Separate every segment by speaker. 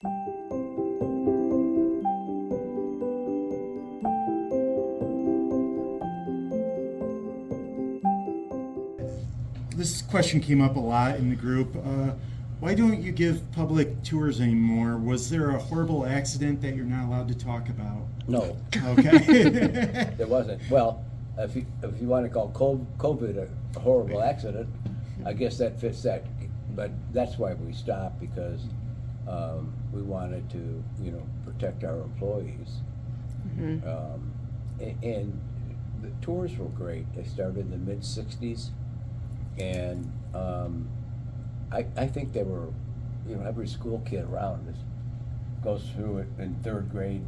Speaker 1: This question came up a lot in the group. Why don't you give public tours anymore? Was there a horrible accident that you're not allowed to talk about?
Speaker 2: No,
Speaker 1: Okay.
Speaker 2: there wasn't. Well, if you want to call COVID a horrible accident, I guess that fits that. But that's why we stopped, because we wanted to, protect our employees. Mm-hmm. And the tours were great. They started in the mid-'60s, and I think they were, every school kid around us goes through it in third grade,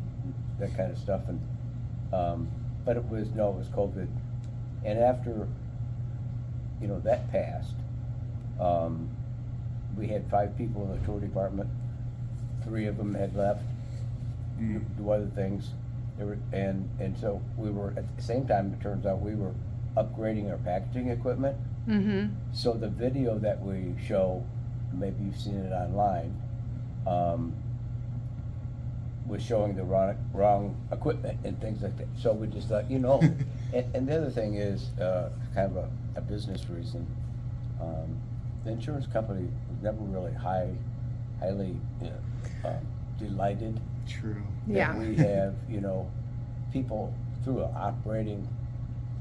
Speaker 2: that kind of stuff. And but it was COVID, and after that passed, we had 5 people in the tour department. 3 of them had left to do other things. And so we were, at the same time, it turns out we were upgrading our packaging equipment. Mm-hmm. So the video that we show, maybe you've seen it online, was showing the wrong equipment and things like that. So we just thought, and the other thing is kind of a business reason. The insurance company was never really highly delighted.
Speaker 1: True.
Speaker 2: That we have, people through an operating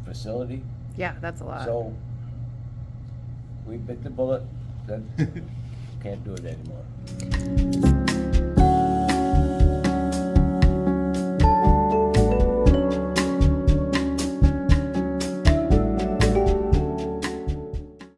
Speaker 2: facility.
Speaker 3: Yeah, that's a lot.
Speaker 2: So we bit the bullet, then can't do it anymore.